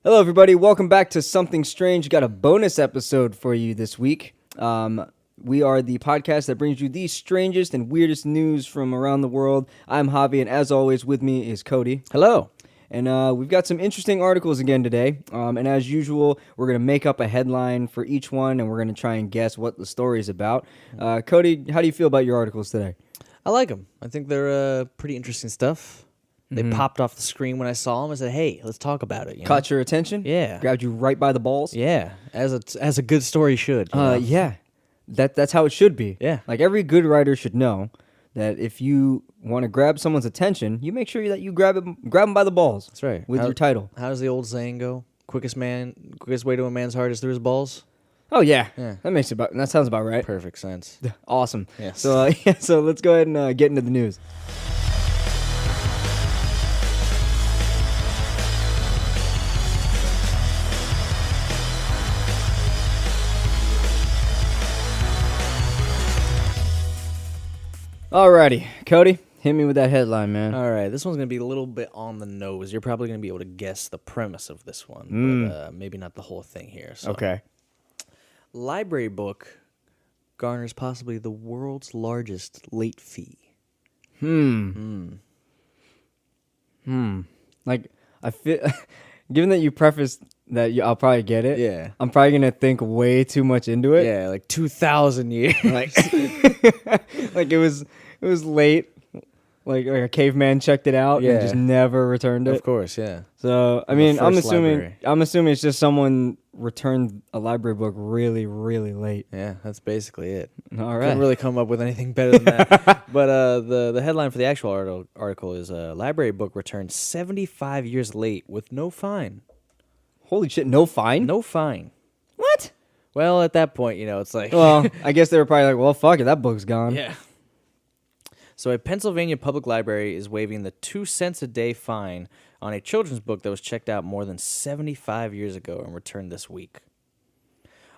Hello, everybody. Welcome back to Something Strange. Got a bonus episode for you this week. We are the podcast that brings you the strangest and weirdest news from around the world. I'm Javy, and as always, with me is Cody. Hello. And we've got some interesting articles again today. And as usual, we're going to make up a headline for each one, and we're going to try and guess what the story is about. Cody, how do you feel about your articles today? I like them. I think they're pretty interesting stuff. They popped off the screen when I saw them. I said, "Hey, let's talk about it." Caught your attention? Yeah. Grabbed you right by the balls? Yeah, as a good story should. You know? Yeah. That's how it should be. Yeah. Like every good writer should know that if you want to grab someone's attention, you make sure that you grab them by the balls. That's right. With your title. How does the old saying go? Quickest way to a man's heart is through his balls. Oh yeah. Yeah. That sounds about right. Perfect sense. Awesome. Yes. So so let's go ahead and get into the news. Alrighty, Cody, hit me with that headline, man. All right, this one's going to be a little bit on the nose. You're probably going to be able to guess the premise of this one, but maybe not the whole thing here. So. Okay. Library book garners possibly the world's largest late fee. Like, I feel, given that you prefaced that I'll probably get it. Yeah. I'm probably gonna think way too much into it. Yeah, like 2,000 years. Like, like it was late. Like a caveman checked it out and just never returned it. Of course, yeah. So I mean, I'm library. assuming it's just someone returned a library book really, really late. Yeah, that's basically it. All right. Couldn't really come up with anything better than that. But the headline for the actual article is library book returned 75 years late with no fine. Holy shit! No fine. No fine. What? Well, at that point, it's like... Well, I guess they were probably like, well, fuck it, that book's gone. Yeah. So a Pennsylvania public library is waiving the 2 cents a day fine on a children's book that was checked out more than 75 years ago and returned this week.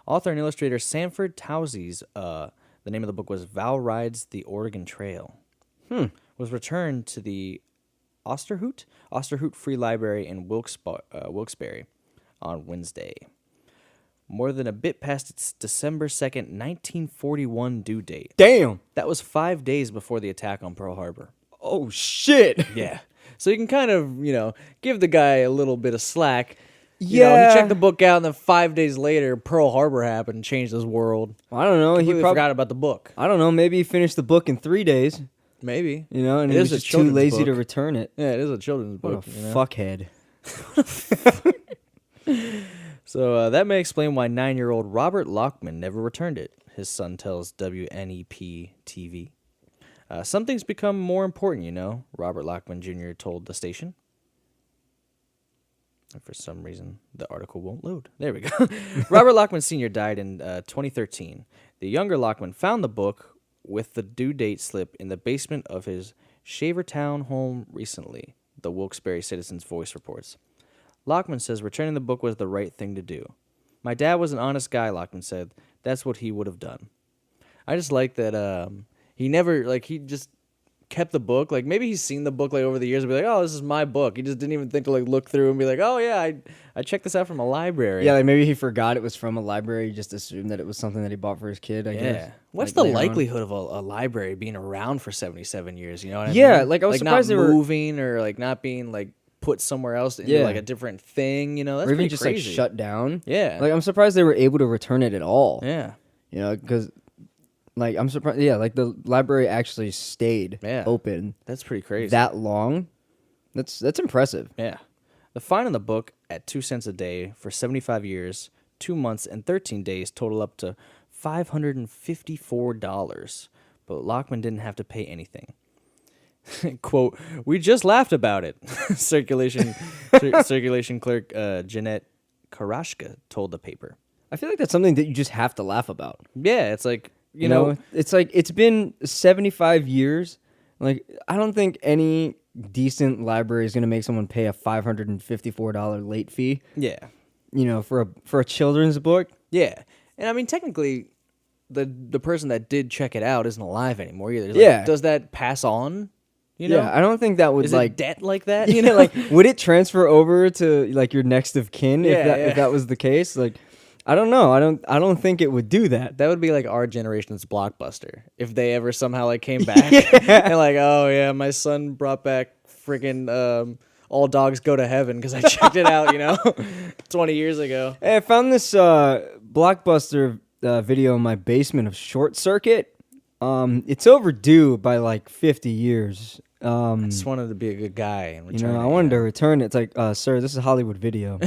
Author and illustrator Sanford Towsey's, the name of the book was Val Rides the Oregon Trail, was returned to the Osterhout Free Library in Wilkes-Barre on Wednesday. More than a bit past its December 2nd, 1941 due date. Damn. That was 5 days before the attack on Pearl Harbor. Oh, shit. Yeah. So you can kind of, give the guy a little bit of slack. Yeah. He checked the book out, and then 5 days later, Pearl Harbor happened and changed his world. I don't know. He forgot about the book. I don't know. Maybe he finished the book in 3 days. Maybe. And he was just too lazy to return it. Yeah, it is a children's book. What a fuckhead. So that may explain why 9-year-old Robert Lockman never returned it, his son tells WNEP-TV. Something's become more important, Robert Lockman Jr. told the station. And for some reason, the article won't load. There we go. Robert Lockman Sr. died in 2013. The younger Lockman found the book with the due date slip in the basement of his Shavertown home recently, the Wilkes-Barre Citizen's Voice reports. Lockman says returning the book was the right thing to do. My dad was an honest guy, Lockman said. That's what he would have done. I just like that he never, he just kept the book. Like, maybe he's seen the book, over the years and be like, oh, this is my book. He just didn't even think to, look through and be like, oh, yeah, I checked this out from a library. Yeah, maybe he forgot it was from a library. He just assumed that it was something that he bought for his kid, I guess. What's the likelihood of a library being around for 77 years? You know what I mean? Yeah, I was surprised not they were moving or, not being, put somewhere else into a different thing, that's or even pretty just crazy. shut down. Yeah. I'm surprised they were able to return it at all. Yeah. Because I'm surprised. Yeah, the library actually stayed open. That's pretty crazy. That long. That's impressive. Yeah. The fine on the book at 2 cents a day for 75 years, 2 months, and 13 days total up to $554. But Lockman didn't have to pay anything. Quote, we just laughed about it. Circulation clerk Jeanette Karashka told the paper. I feel like that's something that you just have to laugh about. Yeah, it's like, it's like it's been 75 years. I don't think any decent library is going to make someone pay a $554 late fee. Yeah. For a children's book. Yeah. And I mean, technically, the person that did check it out isn't alive anymore either. Yeah. Does that pass on? You know? Yeah, I don't think that would Is like it debt like that? you know, like would it transfer over to like your next of kin if that was the case? Like, I don't know. I don't think it would do that. That would be like our generation's Blockbuster if they ever somehow like came back and like, oh yeah, my son brought back freaking All Dogs Go to Heaven because I checked it out, 20 years ago. Hey, I found this Blockbuster video in my basement of Short Circuit. It's overdue by like 50 years. I just wanted to be a good guy and return I wanted to return it. It's like, sir, this is Hollywood Video.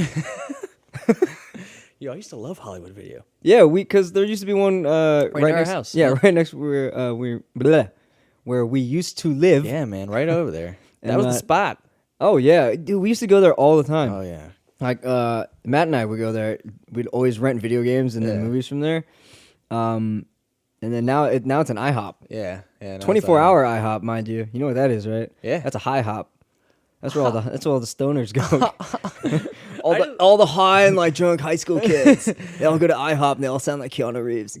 Yo, I used to love Hollywood Video. Yeah, because there used to be one right near our next, house. Yeah, right next where we used to live. Yeah, man, right over there. That And, was the spot. Oh yeah, dude, we used to go there all the time. Oh yeah. Like Matt and I would go there. We'd always rent video games and then movies from there. And then now it's an IHOP. Yeah. No, 24-hour IHOP, mind you. You know what that is, right? Yeah. That's a high hop. That's where all the stoners go. all the high and like drunk high school kids. They all go to IHOP and they all sound like Keanu Reeves.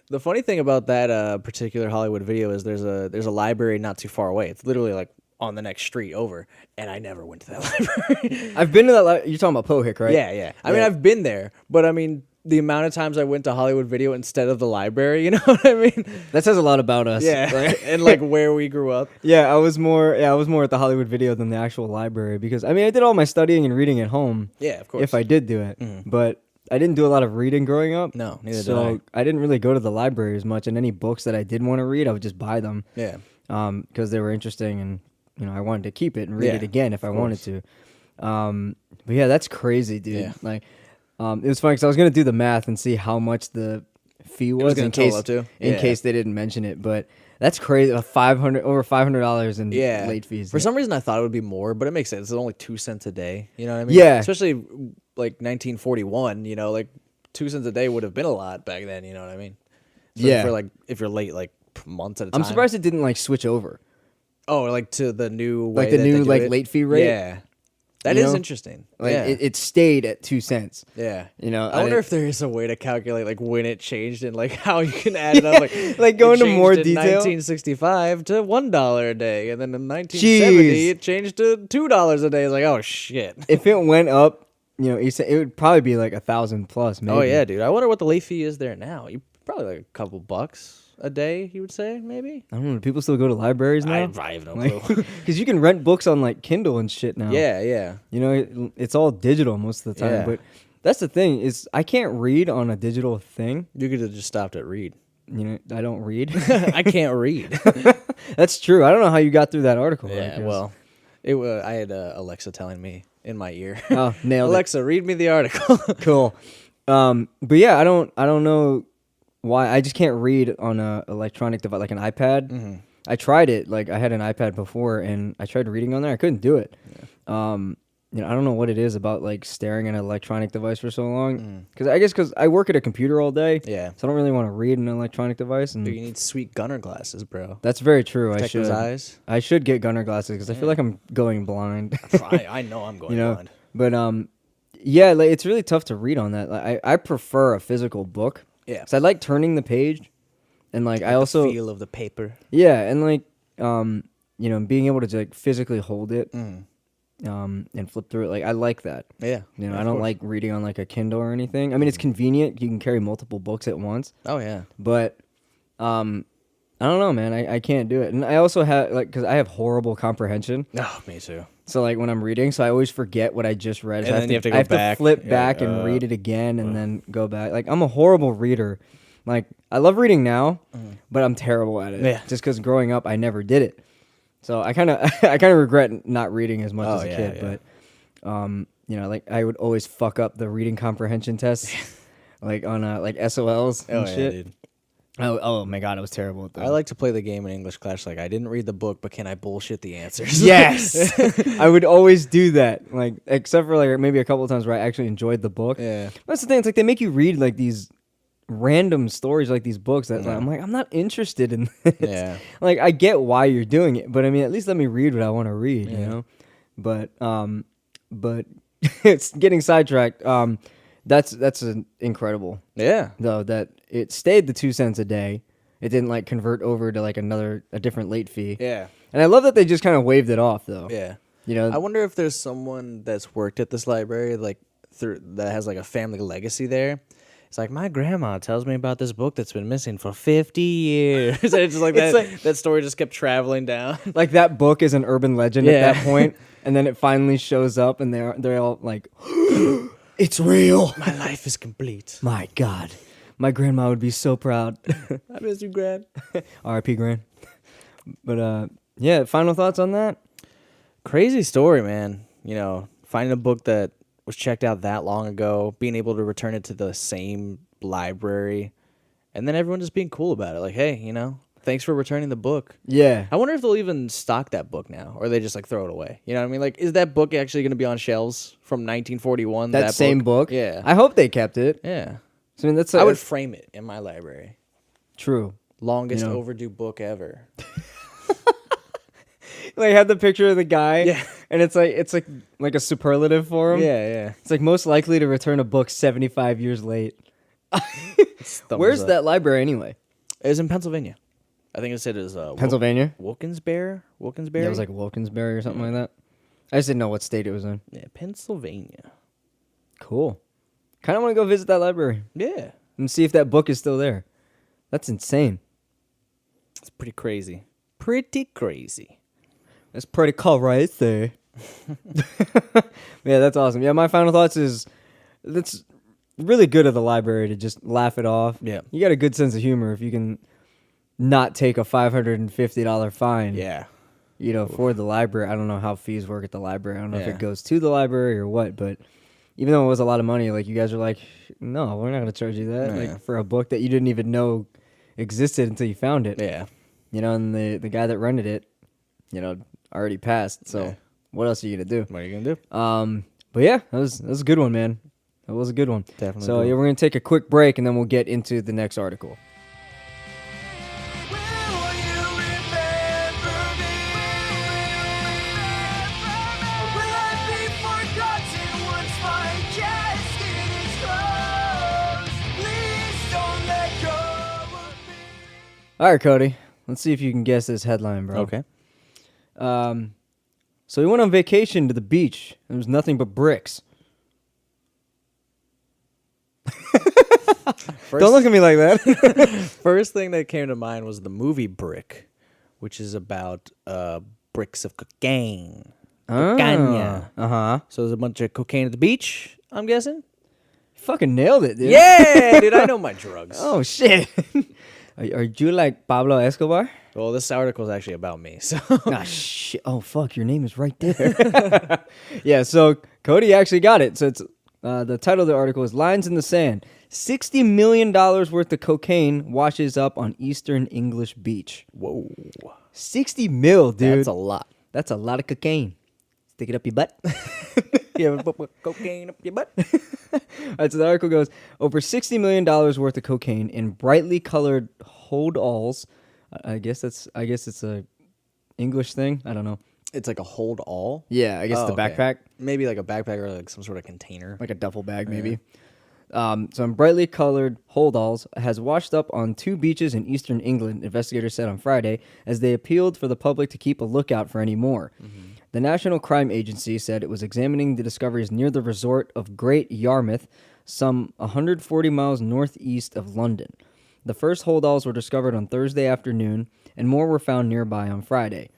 The funny thing about that particular Hollywood Video is there's a library not too far away. It's literally like on the next street over, and I never went to that library. I've been to that. You're talking about Pohick, right? Yeah. I mean, I've been there, but I mean, the amount of times I went to Hollywood Video instead of the library, you know what I mean? That says a lot about us. Yeah, right? and like where we grew up. Yeah, I was more at the Hollywood Video than the actual library because I mean I did all my studying and reading at home. Yeah, of course. If I did do it, but I didn't do a lot of reading growing up. No, neither so did I didn't really go to the library as much, and any books that I did want to read, I would just buy them. Yeah. Because they were interesting, and I wanted to keep it and read it again if I wanted to. But yeah, that's crazy, dude. Yeah. Like, it was funny because I was gonna do the math and see how much the fee was in case they didn't mention it, but. That's crazy. Over $500 in late fees. For some reason, I thought it would be more, but it makes sense. It's only 2 cents a day. You know what I mean? Yeah. Especially like 1941. Like 2 cents a day would have been a lot back then. You know what I mean? So For like if you're late, like months at a time. I'm surprised it didn't like switch over. Oh, like to the new way like the that new they do like it? late fee rate. Yeah. That is interesting. Like yeah. it stayed at 2 cents. Yeah. I wonder if there is a way to calculate like when it changed and like how you can add it up. Like go it into more changed in detail. 1965 to $1 a day, and then in 1970 it changed to $2 a day. It's like, oh shit. If it went up, it would probably be like 1,000 plus. Maybe. Oh yeah, dude. I wonder what the late fee is there now. You probably like a couple bucks a day, you would say, maybe. I don't know. Do people still go to libraries now? I have no clue. Because you can rent books on like Kindle and shit now. Yeah. It's all digital most of the time. Yeah. But that's the thing is I can't read on a digital thing. You could have just stopped at read. I don't read. I can't read. That's true. I don't know how you got through that article. Yeah, well, I had Alexa telling me in my ear. Oh, nailed Alexa, read me the article. Cool. But yeah, I don't know why. I just can't read on a electronic device like an iPad. Mm-hmm. I tried it. Like I had an iPad before, and I tried reading on there. I couldn't do it. Yeah. I don't know what it is about like staring at an electronic device for so long. Because I work at a computer all day. Yeah. So I don't really want to read an electronic device. And Dude, you need sweet gunner glasses, bro. that's very true. Protect those eyes. I should get gunner glasses because I feel like I'm going blind. I know I'm going blind. But yeah, like it's really tough to read on that. Like, I prefer a physical book. Yeah. So I like turning the page, and like I also the feel of the paper. Yeah, and like being able to like physically hold it, and flip through it. Like I like that. Yeah. I don't like reading on like a Kindle or anything. I mean, it's convenient. You can carry multiple books at once. Oh yeah. But I don't know, man. I can't do it. And I also have because I have horrible comprehension. Oh, me too. So like when I'm reading, so I always forget what I just read. And then you have to go I have back. to flip back and read it again, and then go back. Like I'm a horrible reader. Like I love reading now, but I'm terrible at it. Yeah. Just because growing up I never did it. So I kind of regret not reading as much as a kid. Yeah. But like I would always fuck up the reading comprehension tests, like on like SOLs and shit. Dude. Oh my god, I was terrible at that. I like to play the game in English class. Like I didn't read the book, but can I bullshit the answers? Yes, I would always do that. Like except for like maybe a couple of times where I actually enjoyed the book. Yeah, that's the thing. It's like they make you read like these random stories, like these books that I'm like I'm not interested in this. Yeah, like I get why you're doing it, but I mean at least let me read what I want to read, you know. But it's getting sidetracked. That's incredible. Yeah, Though that it stayed the 2 cents a day. It didn't like convert over to like a different late fee. Yeah. And I love that they just kind of waved it off, though. Yeah. You know, I wonder if there's someone that's worked at this library, like that has like a family legacy there. It's like, my grandma tells me about this book that's been missing for 50 years. And it's just like that story just kept traveling down. like that book is an urban legend at that point, and then it finally shows up, and they're all like, "It's real! My life is complete. My God, my grandma would be so proud." I miss you, Gran. R.I.P. Gran. But yeah, final thoughts on that? Crazy story, man. You know, finding a book that was checked out that long ago, being able to return it to the same library, and then everyone just being cool about it. Like, hey, you know, thanks for returning the book. Yeah. I wonder if they'll even stock that book now, or they just like throw it away. You know what I mean? Like, is that book actually going to be on shelves from 1941? That same book? Yeah. I hope they kept it. Yeah. So, I mean, I would frame it in my library. True. Longest overdue book ever. Like, have the picture of the guy, Yeah. and it's like a superlative for him. Yeah. It's like most likely to return a book 75 years late. Where's that library anyway? It was in Pennsylvania. I think it said it was Pennsylvania? Wilkins-Barre? Yeah, it was like Wilkins-Barre or something like that. I just didn't know what state it was in. Yeah, Pennsylvania. Cool. Kind of want to go visit that library Yeah. and see if that book is still there. That's insane. It's pretty crazy. Pretty crazy. That's pretty cool right there. Yeah, that's awesome. Yeah, my final thoughts is that's really good of the library to just laugh it off. Yeah. You got a good sense of humor if you can not take a $550 fine. Yeah. You know, for the library. I don't know how fees work at the library. I don't know if Yeah. it goes to the library or what, but even though it was a lot of money, like you guys are like, no, we're not going to charge you that. Yeah. Like for a book that you didn't even know existed until you found it. Yeah. You know, and the guy that rented it, you know, already passed. So Yeah. what else are you going to do? What are you going to do? But yeah, that was a good one, man. That was a good one. Definitely So good yeah, one. we're going to take a quick break and then we'll get into the next article. All right, Cody. Let's see if you can guess this headline, bro. Okay. So we went on vacation to the beach. There was nothing but bricks. Don't look at me like that. First thing that came to mind was the movie Brick, which is about bricks of cocaine. Cocaine. Uh-huh. So there's a bunch of cocaine at the beach, I'm guessing? Fucking nailed it, dude. Yeah, dude, I know my drugs. Oh, shit. Are you like Pablo Escobar? Well, this article is actually about me, so. Ah, shit. Oh, fuck. Your name is right there. Yeah, so Cody actually got it. So it's the title of the article is Lines in the Sand. $60 million worth of cocaine washes up on Eastern English Beach. Whoa. 60 mil, dude. That's a lot. That's a lot of cocaine. Stick it up your butt. Yeah, cocaine up your butt. All right, so the article goes, over $60 million worth of cocaine in brightly colored hold-alls. I guess it's a English thing. I don't know. It's like a hold all? Yeah, I guess the okay. backpack. Maybe like a backpack or like some sort of container. Like a duffel bag, maybe. Some brightly colored hold-alls has washed up on two beaches in eastern England, investigators said on Friday, as they appealed for the public to keep a lookout for any more. Mm-hmm. The National Crime Agency said it was examining the discoveries near the resort of Great Yarmouth, some 140 miles northeast of London. The first hold-alls were discovered on Thursday afternoon, and more were found nearby on Friday.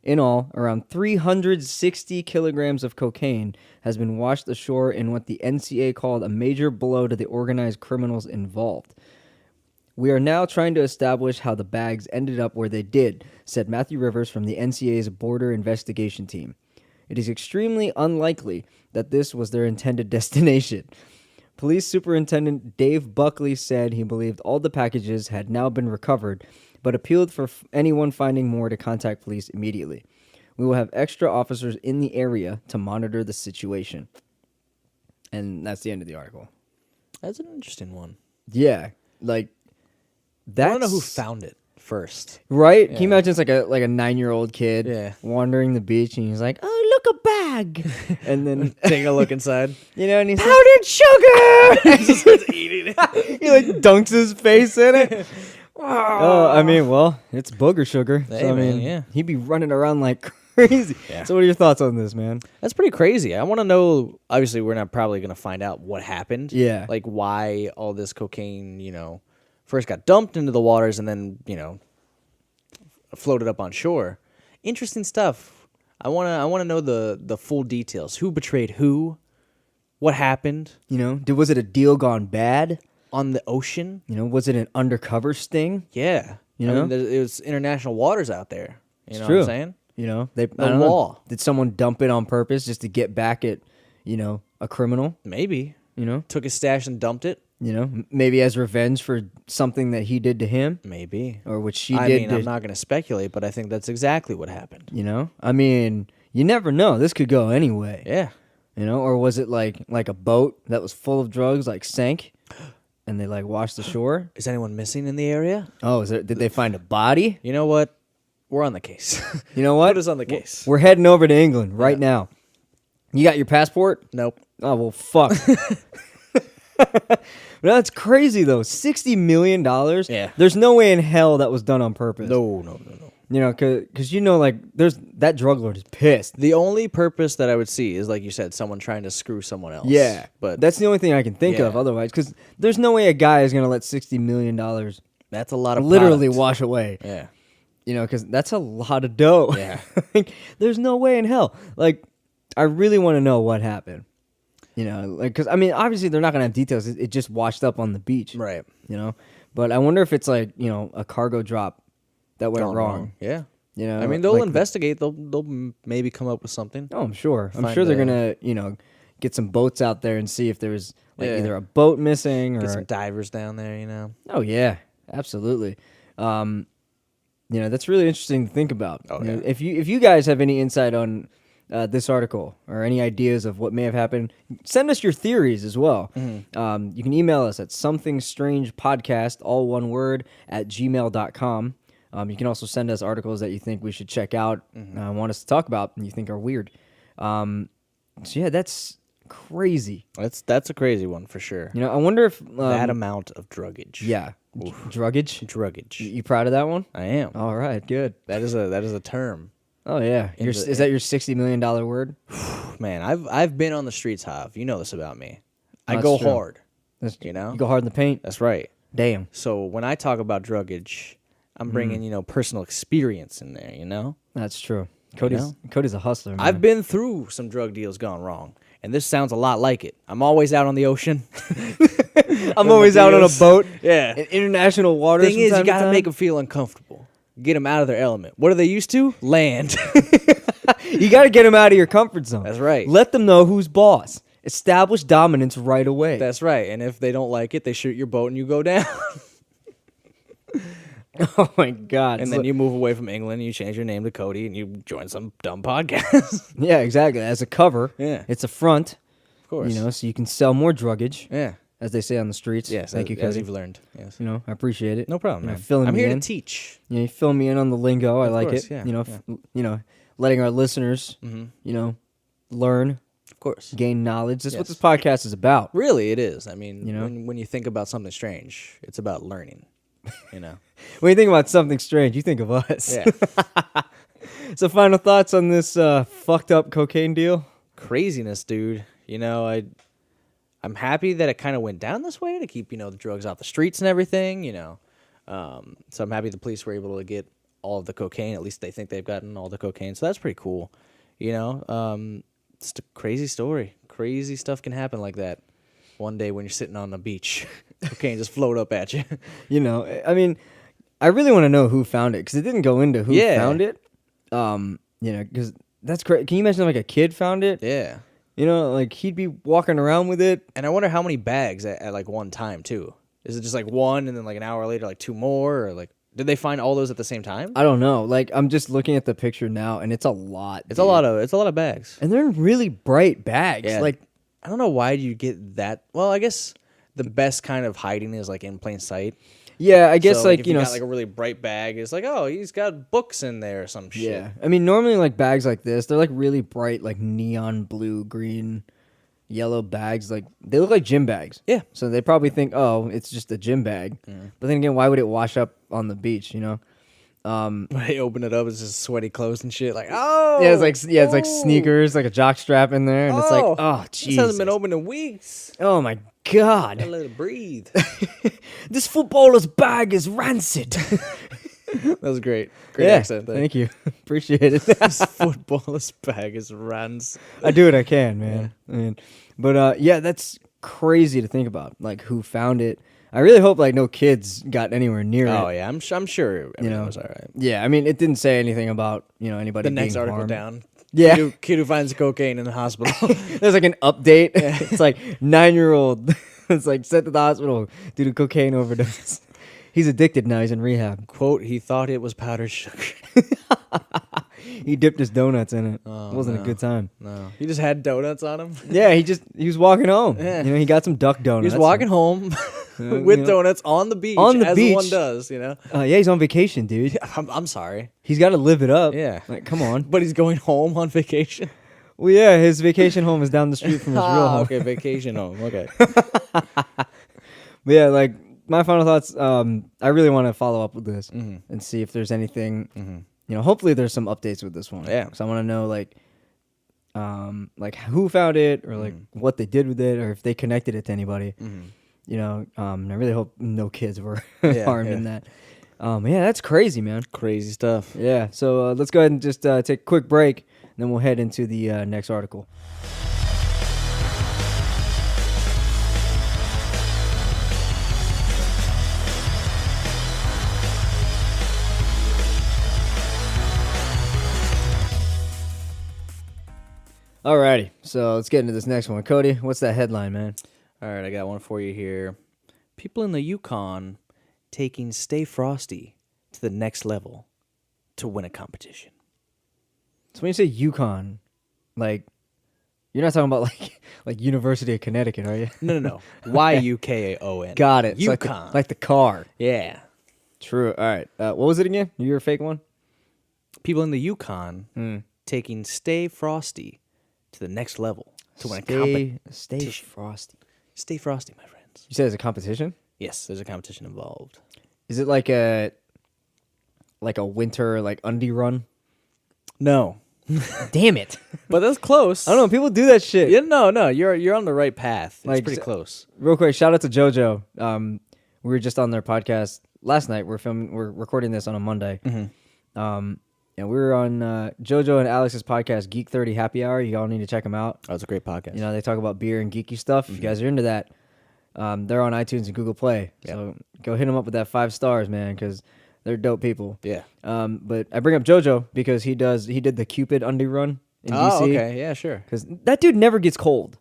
In all, around 360 kilograms of cocaine has been washed ashore in what the NCA called a major blow to the organized criminals involved. We are now trying to establish how the bags ended up where they did, said Matthew Rivers from the NCA's border investigation team. It is extremely unlikely that this was their intended destination. Police Superintendent Dave Buckley said he believed all the packages had now been recovered, but appealed for anyone finding more to contact police immediately. We will have extra officers in the area to monitor the situation. And that's the end of the article. That's an interesting one. Yeah, like that's... I don't know who found it first. Right? Yeah. Can you imagine it's like a 9-year-old kid wandering the beach and he's like, oh, look, a bag. And then Taking a look inside. you know, and he's Powdered sugar! He just starts eating it. he like dunks his face in it. Oh, I mean, well, it's booger sugar. Hey, so, I man, mean, yeah. he'd be running around like crazy. Yeah. So what are your thoughts on this, man? That's pretty crazy. I want to know. Obviously, we're not probably going to find out what happened. Yeah. Like why all this cocaine, first got dumped into the waters and then, floated up on shore. Interesting stuff. I want to know the full details. Who betrayed who? What happened Was it a deal gone bad? on the ocean? Was it an undercover sting? Yeah. I mean, it was international waters out there. You know true. what I'm saying? They The I don't know, law. did someone dump it on purpose just to get back at, a criminal? Maybe. You Took his stash and dumped it? know, maybe as revenge for something that he did to him Maybe. or what she I did mean, to, I'm not going to speculate, but I think that's exactly what happened. I mean, you never know. This could go anyway. Yeah. Or was it like a boat that was full of drugs like sank and they like washed the shore? Is anyone missing in the area? Oh, did they find a body? You know what? We're on the case. You know what? Put us on the case. We're heading over to England right now. You got your passport? Nope. Oh, well, fuck. That's crazy, though. $60 million? Yeah. There's no way in hell that was done on purpose. No. Because, there's that drug lord is pissed. The only purpose that I would see is, like you said, someone trying to screw someone else. Yeah. But that's the only thing I can think Yeah. of otherwise. Because there's no way a guy is going to let $60 million that's a lot of literally product. wash away. Yeah. Because that's a lot of dough. Yeah. There's no way in hell. Like, I really want to know what happened. Because, I mean, obviously they're not going to have details. It just washed up on the beach. Right. But I wonder if it's like, a cargo drop that went Gone wrong. Yeah. You know, I mean, they'll like investigate. They'll maybe come up with something. Oh, I'm sure. I'm Find sure they're a- gonna, get some boats out there and see if there was like Yeah. either a boat missing Get or. some divers down there. Oh yeah, absolutely. That's really interesting to think about. Oh, You know, yeah. if you guys have any insight on this article or any ideas of what may have happened, send us your theories as well. Mm-hmm. You can email us at somethingstrangepodcast, all one word, at gmail.com. You can also send us articles that you think we should check out, want us to talk about, and you think are weird. So yeah, that's crazy. That's a crazy one for sure. I wonder if That amount of druggage. yeah, druggage. Druggage. You proud of that one? I am. All right, good. That is a term. Oh yeah, is that your $60 million word? Man, I've been on the streets, Hav. You know this about me. I That's go true. hard. That's, You know? you go hard in the paint. That's right. Damn. So when I talk about druggage, I'm bringing, personal experience in there, That's true. Cody's a hustler, man. I've been through some drug deals gone wrong, and this sounds a lot like it. I'm always out on the ocean. I'm always out on a boat. Yeah. In international waters. Thing is, you got to make them feel uncomfortable. Get them out of their element. What are they used to? Land. You got to get them out of your comfort zone. That's right. Let them know who's boss. Establish dominance right away. That's right. And if they don't like it, they shoot your boat and you go down. Oh my God. And So- then you move away from England, and you change your name to Cody, and you join some dumb podcast. yeah, exactly. As a cover, Yeah. it's a front. Of course. So you can sell more druggage, Yeah. as they say on the streets. Yes. Thank you, as Cody. you've learned. Yes. I appreciate it. No problem, man. Filling I'm me here in. to teach. You fill me in on the lingo. I like course, it. yeah, Letting our listeners, learn, Of course. gain knowledge. That's what Yes. this podcast is about. Really, it is. I mean, You know? when you think about something strange, it's about learning. When you think about something strange, you think of us. Yeah. So, final thoughts on this fucked up cocaine deal? Craziness, dude. I'm happy that it kind of went down this way to keep, the drugs off the streets and everything, So I'm happy the police were able to get all of the cocaine. At least they think they've gotten all the cocaine. So that's pretty cool. It's a crazy story. Crazy stuff can happen like that. One day when you're sitting on the beach, cocaine just float up at you. I mean, I really want to know who found it because it didn't go into who Yeah. found it. Because that's great. Can you imagine like a kid found it? Yeah. Like he'd be walking around with it. And I wonder how many bags at like one time too. Is it just like one and then like an hour later like two more, or like did they find all those at the same time? I don't know. Like I'm just looking at the picture now, and it's a lot. It's a lot of bags. and they're in really bright bags. Yeah. Like I don't know why you get that. Well, I guess the best kind of hiding is like in plain sight. yeah, I guess So, like if you know. got like a really bright bag, it's like, oh, he's got books in there or some shit. Yeah, I mean normally like bags like this, they're like really bright, like neon blue, green. yellow bags. Like they look like gym bags. Yeah. So they probably think, oh, it's just a gym bag. But then again, why would it wash up on the beach? You know. When they open it up, it's just sweaty clothes and shit. Like, oh, Yeah, it's like sneakers, like a jock strap in there, and it's like, oh, this Jesus. hasn't been open in weeks. Oh my God. Gotta let it breathe. This footballer's bag is rancid. That was great. Great accent. Thank you. Appreciate it. This footballer's bag is rancid. I do what I can, man. I mean, but yeah, that's crazy to think about. Like, who found it? I really hope like no kids got anywhere near it. Oh yeah, I'm sure everything was all right. Yeah, I mean, it didn't say anything about anybody. The next being article harmed. down. Yeah, Kid who finds cocaine in the hospital. there's like an update. It's like 9-year-old. It's like sent to the hospital due to cocaine overdose. He's addicted now. He's in rehab. Quote: He thought it was powdered sugar. He dipped his donuts in it. Oh, It wasn't a good time. No, he just had donuts on him. Yeah, he was walking home. Yeah. He got some duck He donuts. was walking home with donuts on the beach. As one does, Yeah, he's on vacation, dude. I'm sorry. He's got to live it up. Yeah. Like, come on. But he's going home on vacation. Well, yeah, his vacation home is down the street from his real home. Okay, vacation home. Okay. But yeah, like my final thoughts. I really want to follow up with this and see if there's anything. Hopefully there's some updates with this one. Yeah. Because I want to know like who found it or like what they did with it or if they connected it to anybody. I really hope no kids were harmed in that. Yeah, that's crazy, man. Crazy stuff. Yeah. So let's go ahead and just take a quick break, and then we'll head into the next article. Alrighty, so let's get into this next one. Cody, what's that headline, man? All right, I got one for you here. People in the Yukon taking Stay Frosty to the next level to win a competition. So when you say Yukon, like, you're not talking about like University of Connecticut, are you? No. Yukon. Got it. Yukon. Like the car. Yeah. True. All right. What was it again? Your fake one? People in the Yukon taking Stay Frosty to the next level to win a competition. Stay Frosty. Stay Frosty, my friends. You said it's a competition? Yes, there's a competition involved. Is it like a winter like undie run? No. Damn it. But that's close. I don't know. People do that shit. Yeah, no. You're on the right path. It's Like, pretty close. Real quick, shout out to JoJo. We were just on their podcast last night. We're recording this on a Monday. And we were on JoJo and Alex's podcast, Geek 30 Happy Hour. You all need to check them out. Oh, it's a great podcast. They talk about beer and geeky stuff. If you guys are into that, they're on iTunes and Google Play. So go hit them up with that 5 stars, man, because they're dope people. Yeah. But I bring up JoJo because he did the Cupid undie run in DC. Oh, okay. Yeah, sure. Because that dude never gets cold.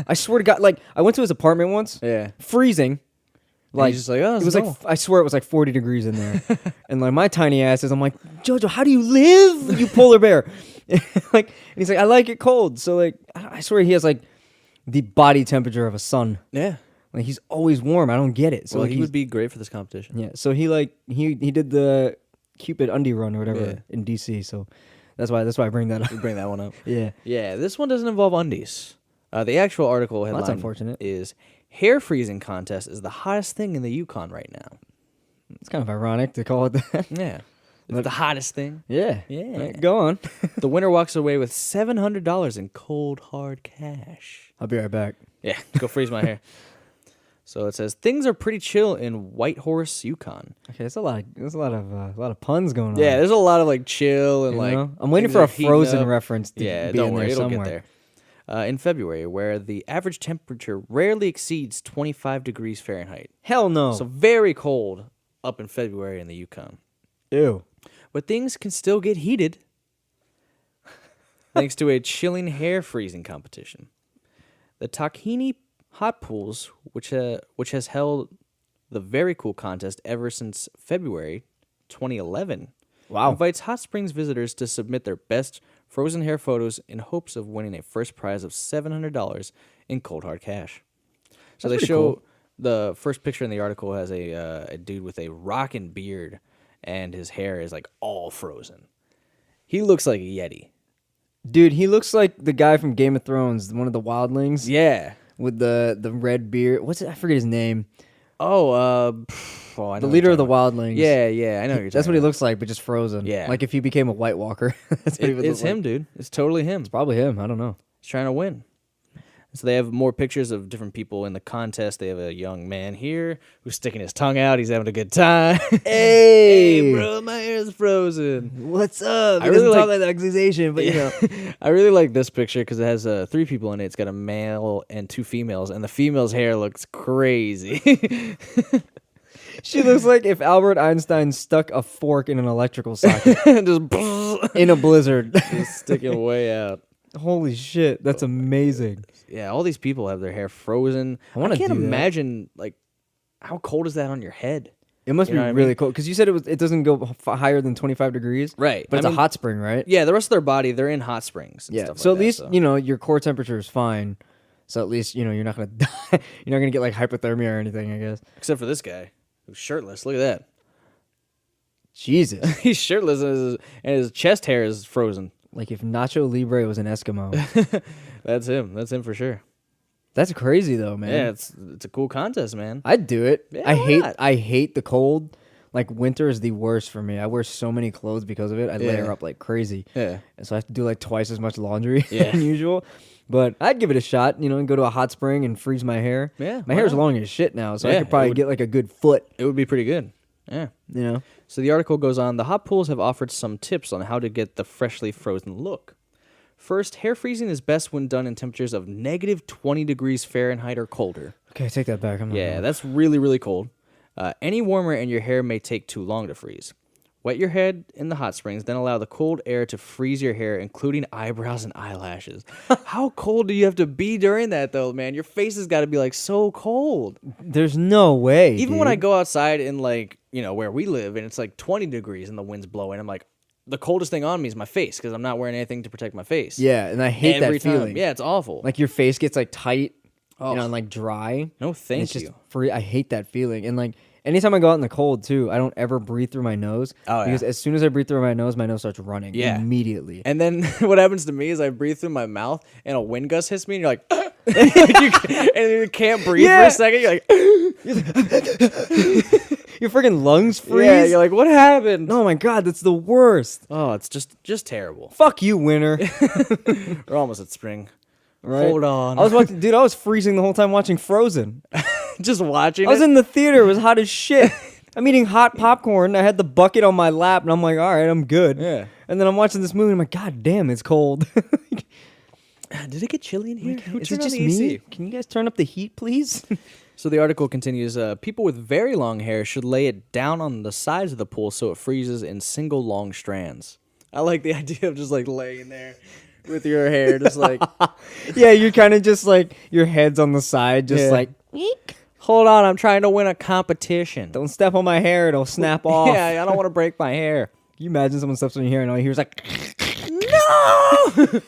I swear to God, like I went to his apartment once. Yeah. Freezing. Like, just like, oh, it was like I swear it was like 40 degrees in there, and like my tiny ass is, I'm like, JoJo, how do you live, you polar bear? And he's like, I like it cold. So like, I swear he has like the body temperature of a sun. Yeah. Like he's always warm. I don't get it. So Well, like, he would be great for this competition. Yeah. So he did the Cupid undie run or whatever Yeah. in DC. So that's why I bring that up. You bring that one up. Yeah. Yeah, this one doesn't involve undies. The actual article headline that's unfortunate. is hair freezing contest is the hottest thing in the Yukon right now. It's kind of ironic to call it that. Yeah. It's the hottest thing. Yeah. Yeah. Right, go on. The winner walks away with $700 in cold, hard cash. I'll be right back. Yeah, go freeze my hair. So it says things are pretty chill in Whitehorse, Yukon. Okay, there's a lot of puns going on. Yeah, there's a lot of like chill and like. I'm waiting things for a are heating Frozen up. reference to Yeah, be don't in worry, there it'll somewhere. get there. In February, where the average temperature rarely exceeds 25 degrees Fahrenheit. Hell no. So very cold up in February in the Yukon. Ew. But things can still get heated thanks to a chilling hair freezing competition. The Tahini Hot Pools, which has held the very cool contest ever since February 2011, Wow. invites hot springs visitors to submit their best frozen hair photos in hopes of winning a first prize of $700 in cold hard cash. So That's they pretty show cool. the first picture in the article has a dude with a rockin' beard, and his hair is like all frozen. He looks like a Yeti. Dude, he looks like the guy from Game of Thrones, one of the wildlings. Yeah. With the red beard. What's it? I forget his name. Oh, I know The leader of the wildlings. Yeah, yeah, I know. That's what he looks like, but just frozen. Yeah. Like if he became a White Walker. That's what he would It's look him, like. dude. It's totally him. It's probably him. I don't know. He's trying to win. So they have more pictures of different people in the contest. They have a young man here who's sticking his tongue out. He's having a good time. Hey, bro, my hair's frozen. What's up? I really talk like that accusation, but you know. I really like this picture because it has 3 people in it. It's got a male and 2 females, and the female's hair looks crazy. She looks like if Albert Einstein stuck a fork in an electrical socket Just in a blizzard. just sticking way out. Holy shit, that's amazing. Yeah, all these people have their hair frozen. wanna can't do that. imagine like how cold is that on your head? It must You be know what I really mean? cold because you said it doesn't go higher than 25 degrees. Right. But I it's a mean, hot spring, right? Yeah, the rest of their body, they're in hot springs. And Yeah. stuff So like at least, that, you know, your core temperature is fine. So at least, you know, you're not going to die. You're not going to get like hypothermia or anything, I guess. except for this guy who's shirtless. Look at that. Jesus. He's shirtless and his chest hair is frozen. Like if Nacho Libre was an Eskimo. That's him. That's him for sure. That's crazy though, man. Yeah, it's a cool contest, man. I'd do it. Yeah, why not? I hate the cold. Like winter is the worst for me. I wear so many clothes because of it. I layer Yeah. up like crazy. Yeah. And so I have to do like twice as much laundry Yeah. than usual. But I'd give it a shot, you know, and go to a hot spring and freeze my hair. Yeah, My why hair's not? long as shit now, so I Yeah, could probably it would- get like a good foot, It would be pretty good. Yeah. you know. So the article goes on, the hot pools have offered some tips on how to get the freshly frozen look. First, hair freezing is best when done in temperatures of negative 20 degrees Fahrenheit or colder. Okay, I take that back. I'm not Yeah, gonna- that's really, really cold. Any warmer and your hair may take too long to freeze. Wet your head in the hot springs, then allow the cold air to freeze your hair, including eyebrows and eyelashes. How cold do you have to be during that, though, man? Your face has got to be, like, so cold. There's no way. Even when I dude. go outside in, like, you know, where we live, and it's, like, 20 degrees and the wind's blowing, I'm like, the coldest thing on me is my face because I'm not wearing anything to protect my face. Yeah, and I hate Every that time. feeling. Yeah, it's awful. Like your face gets like tight, Oh. you know, and like dry. No, And thank it's just you. free. I hate that feeling. And like anytime I go out in the cold too, I don't ever breathe through my nose. Oh, yeah. Because as soon as I breathe through my nose starts running Yeah. immediately. And then what happens to me is I breathe through my mouth and a wind gust hits me and you're like, and you can't breathe for Yeah. a second. You're like, Your freaking lungs freeze. yeah, you're like, what happened? Oh my god, that's the worst. Oh, it's just terrible. Fuck you, winter. We're almost at spring. Right? Hold on. I was watching, dude. I was freezing the whole time watching Frozen. just watching I was it. in the theater. It was hot as shit. I'm eating hot popcorn. I had the bucket on my lap, and I'm like, all right, I'm good. Yeah. And then I'm watching this movie, and I'm like, god damn, it's cold. Did it get chilly in here? Is it just me? Can you guys turn up the heat, please? So the article continues, people with very long hair should lay it down on the sides of the pool so it freezes in single long strands. I like the idea of just like laying there with your hair just like, Yeah, you're kind of just like your head's on the side, just Yeah. like, hold on, I'm trying to win a competition. don't step on my hair, it'll snap off. Yeah, I don't want to break my hair. Can you imagine someone steps on your hair and all you hear is like, No!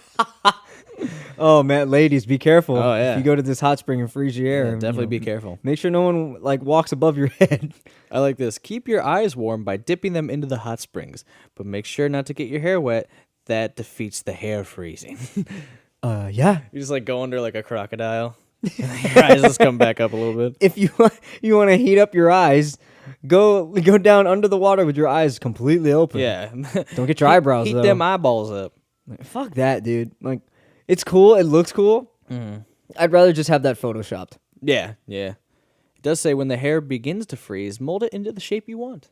oh man, ladies, be careful. Oh, yeah. If you go to this hot spring and freeze your hair, Definitely you know, be careful. Make sure no one like walks above your head. I like this. Keep your eyes warm by dipping them into the hot springs, but make sure not to get your hair wet. That defeats the hair freezing. Yeah. You just like go under like a crocodile. Your eyes just come back up a little bit. If you want to heat up your eyes, go down under the water with your eyes completely open. Yeah. Don't get your eyebrows Heat though. them eyeballs up. Fuck that, dude. Like, it's cool. It looks cool. I'd rather just have that photoshopped. Yeah, yeah. It does say when the hair begins to freeze, mold it into the shape you want.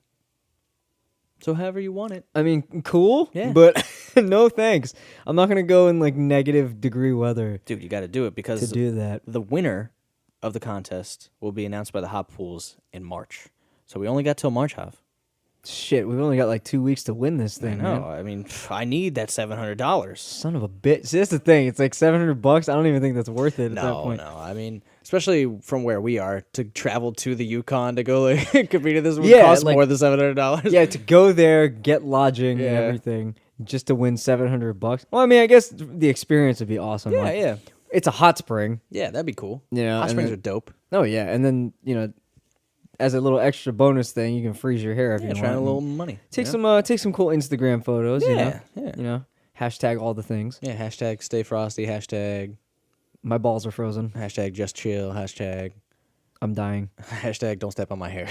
So however you want it. I mean, cool. Yeah. But no thanks. I'm not gonna go in like negative degree weather Dude, you got to do it to because do that. the winner of the contest will be announced by the hot pools in March. So we only got till March, Hav. Shit, we've only got like 2 weeks to win this I thing. know. Man. I mean, I need that $700. Son of a bitch. See, that's the thing. It's like $700. I don't even think that's worth it at that No, point. no. I mean, especially from where we are, to travel to the Yukon to go like compete in this would Yeah, cost like- more than $700. Yeah, to go there, get lodging and Yeah. everything, just to win $700. Well, I mean, I guess the experience would be awesome. Yeah, Like, yeah. It's a hot spring. Yeah, that'd be cool. Yeah, Hot and springs then- are dope. Oh yeah, and then as a little extra bonus thing, you can freeze your hair if Yeah, you trying want. a little money. Take you know? some cool Instagram photos. Yeah, yeah. You know, Hashtag all the things. Yeah, hashtag stay frosty, hashtag My balls are frozen. just chill, hashtag I'm dying. hashtag don't step on my hair.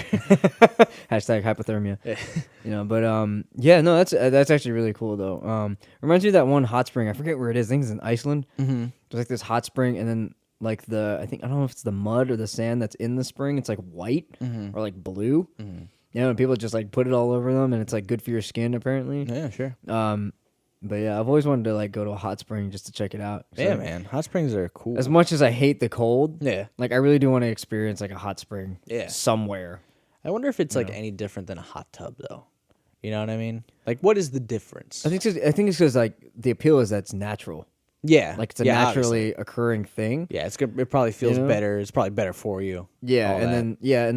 Hashtag hypothermia. But yeah, no, that's actually really cool though. Reminds me of that one hot spring. I forget where it is. I think it's in Iceland. Mm-hmm. There's like this hot spring, and then like I don't know if it's the mud or the sand that's in the spring. It's like white or like blue. Mm-hmm. And people just like put it all over them, and it's like good for your skin apparently. Yeah, sure. But yeah, I've always wanted to like go to a hot spring just to check it out. Yeah, man. Hot springs are cool. As much as I hate the cold, Yeah. like I really do want to experience like a hot spring. Yeah. Somewhere. I wonder if it's like any different than a hot tub though. You know what I mean? Like, what is the difference? I think it's because like the appeal is that it's natural. Yeah, Like it's a yeah, naturally obviously. occurring thing. Yeah, it's good. It probably feels You know? better. It's probably better for you. Yeah, all and that.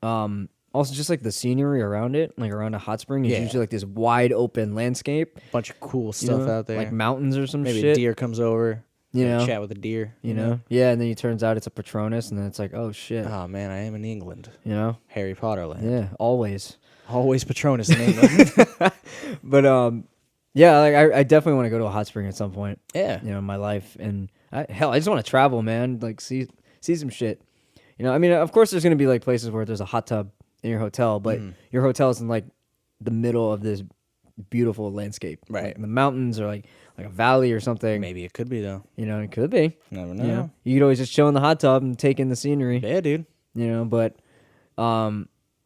then also just like the scenery around it, like around a hot spring, is Yeah. usually like this wide open landscape. Bunch of cool you stuff know, out there. like mountains or some Maybe shit. a deer comes over. You know? chat with a deer. You know, yeah, and then it turns out it's a Patronus, and then it's like, oh shit, Oh man, I am in England. you know, Harry Potter land. yeah, always. Always Patronus in England. But yeah, like I definitely want to go to a hot spring at some point. Yeah. You know, in my life, and I just want to travel, man. Like see some shit. You know, I mean, of course, there's gonna be like places where there's a hot tub in your hotel, but your hotel is in like the middle of this beautiful landscape, Right. Like, the mountains or like a valley or something. Maybe it could be though. You know, it could be. Never know. You know, you could always just chill in the hot tub and take in the scenery. Yeah, dude. You know, but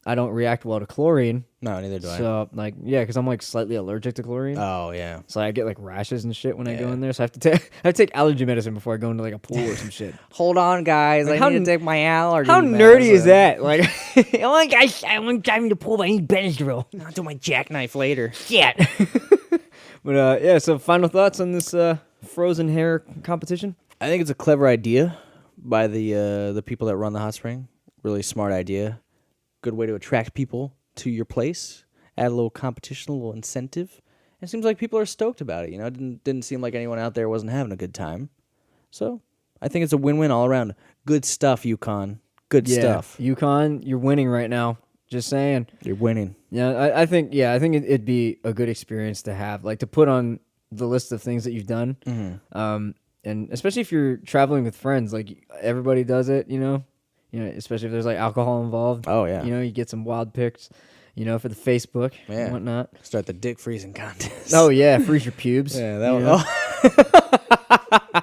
I don't react well to chlorine. No, neither do I. So like, yeah, because I'm like slightly allergic to chlorine. Oh yeah. So I get like rashes and shit when I go Yeah. in there. So I have to take allergy medicine before I go into like a pool or some shit. Hold on, guys. Like, I how need n- to take my allergy. How nerdy is medicine. that? Like, oh my gosh, I want to dive in the pool, but I need Benadryl. I'll do my jackknife later. Shit. But yeah, so final thoughts on this frozen hair competition? I think it's a clever idea by the people that run the hot spring. Really smart idea. Good way to attract people to your place. Add a little competition, a little incentive. It seems like people are stoked about it. You know, it didn't seem like anyone out there wasn't having a good time. So I think it's a win-win all around. Good stuff, Yukon. Good stuff. Yukon, you're winning right now. Just saying. You're winning. Yeah, I think it'd be a good experience to have, like to put on the list of things that you've done. Mm-hmm. And especially if you're traveling with friends, like everybody does it, you know, especially if there's like alcohol involved. Oh, yeah. You know, you get some wild pics, you know, for the Facebook Yeah. and whatnot. Start the dick freezing contest. Oh yeah, freeze your pubes. Yeah, that you was. know?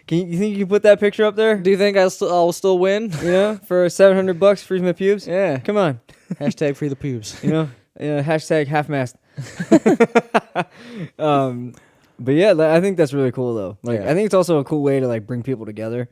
You think you can put that picture up there? Do you think I'll still win? You know, for $700, freeze my pubes. Yeah. Come on. Hashtag free the pubes. You know, hashtag half mast. But yeah, I think that's really cool though. Like, Yeah. I think it's also a cool way to like bring people together.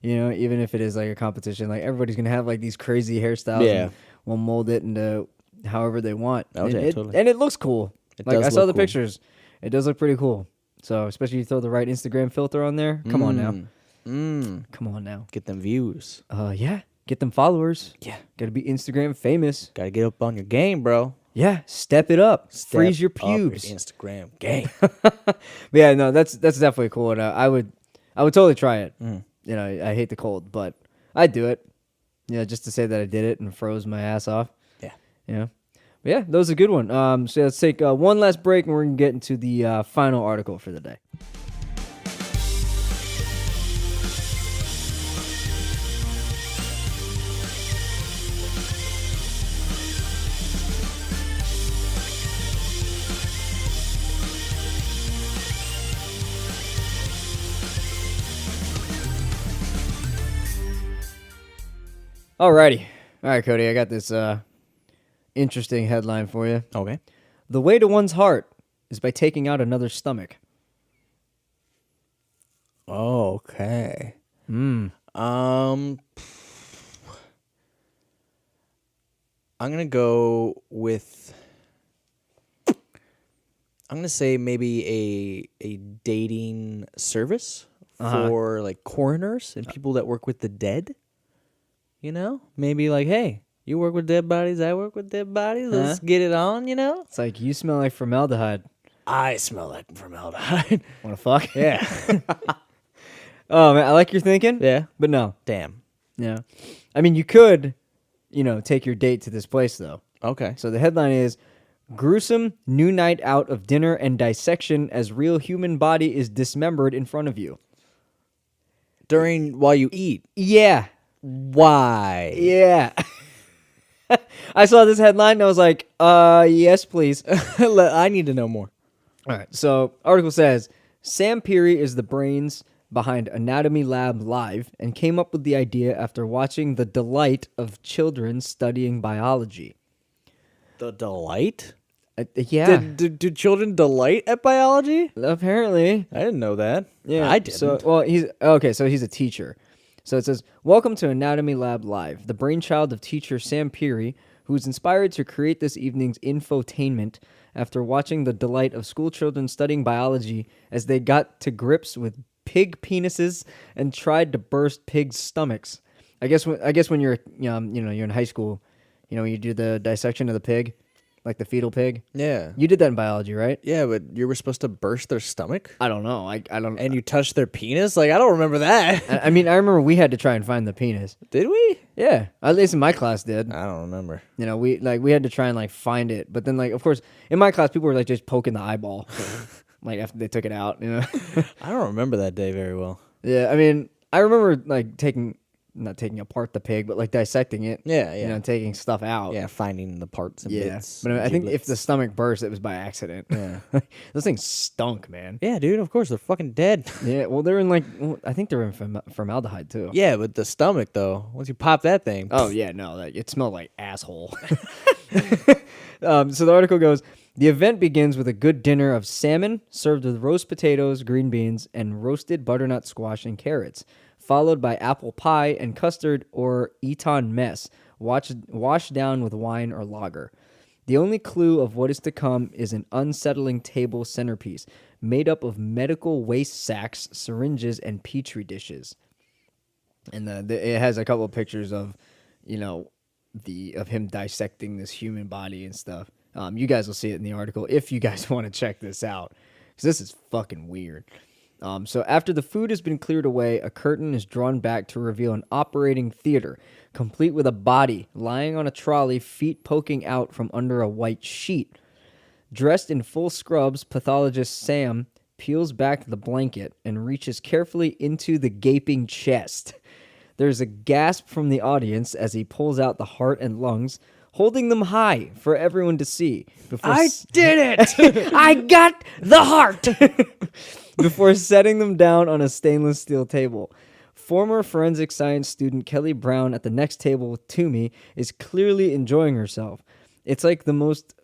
You know, even if it is like a competition, like everybody's gonna have like these crazy hairstyles. Yeah. And we'll mold it into however they want. Oh, and yeah, totally. And it looks cool. It Like does I saw look the cool. pictures. It does look pretty cool. So especially if you throw the right Instagram filter on there. Come on now. Come on now. Get them views. Yeah. Get them followers. Yeah. Gotta be Instagram famous. Gotta get up on your game, bro. Yeah. Step it up. Freeze your Step up pubes. Instagram game. But yeah, no, that's definitely cool, and I would totally try it. You know, I hate the cold, but I'd do it. You know, just to say that I did it and froze my ass off. Yeah. You know, but yeah, that was a good one. So let's take one last break, and we're gonna get into the final article for the day. Alrighty. All right, Cody, I got this interesting headline for you. Okay. The way to one's heart is by taking out another's stomach. Okay. I'm gonna go with. I'm gonna say maybe a dating service for like coroners and people that work with the dead. You know, maybe like, hey, you work with dead bodies, I work with dead bodies. Let's get it on. You know, It's like you smell like formaldehyde. I smell like formaldehyde. Wanna fuck? Yeah. Oh man, I like your thinking. Yeah. But no. Damn. Yeah. I mean, you could, take your date to this place though. Okay. So the headline is, Gruesome new night out of dinner and dissection as real human body is dismembered in front of you. While you eat. Yeah. Why? Yeah. I saw this headline and I was like, yes, please. I need to know more. All right. So, article says Sam Peary is the brains behind Anatomy Lab Live and came up with the idea after watching the delight of children studying biology. The delight? Yeah. Do children delight at biology? Apparently. I didn't know that. Yeah. I didn't. So he's a teacher. So it says, "Welcome to Anatomy Lab Live, the brainchild of teacher Sam Peary, who was inspired to create this evening's infotainment after watching the delight of school children studying biology as they got to grips with pig penises and tried to burst pigs' stomachs." I guess when you're you're in high school, when you do the dissection of the pig, like the fetal pig. Yeah. You did that in biology, right? Yeah, but you were supposed to burst their stomach? I don't know. I don't. And you touched their penis? Like, I don't remember that. I mean, I remember we had to try and find the penis. Did we? Yeah, at least in my class did. I don't remember. We had to try and find it, but then of course in my class people were just poking the eyeball, after they took it out. I don't remember that day very well. Yeah, I mean, I remember not taking apart the pig, but dissecting it. Yeah. Taking stuff out. Yeah, finding the parts and bits. But I think if the giblets. stomach burst, it was by accident. Yeah. Those things stunk, man. Yeah, dude, of course, they're fucking dead. Yeah, well, they're in I think they're in formaldehyde too. Yeah, but the stomach, though, once you pop that thing. Oh, yeah, no, it smelled like asshole. So the article goes, the event begins with a good dinner of salmon served with roast potatoes, green beans, and roasted butternut squash and carrots, followed by apple pie and custard or Eton mess, washed down with wine or lager. The only clue of what is to come is an unsettling table centerpiece made up of medical waste sacks, syringes, and petri dishes. And it has a couple of pictures of, of him dissecting this human body and stuff. You guys will see it in the article if you guys want to check this out, because this is fucking weird. So after the food has been cleared away, a curtain is drawn back to reveal an operating theater, complete with a body lying on a trolley, feet poking out from under a white sheet. Dressed in full scrubs, pathologist Sam peels back the blanket and reaches carefully into the gaping chest. There's a gasp from the audience as he pulls out the heart and lungs, holding them high for everyone to see. I did it! I got the heart! Before setting them down on a stainless steel table. Former forensic science student Kelly Brown at the next table with Toomey is clearly enjoying herself. It's like the most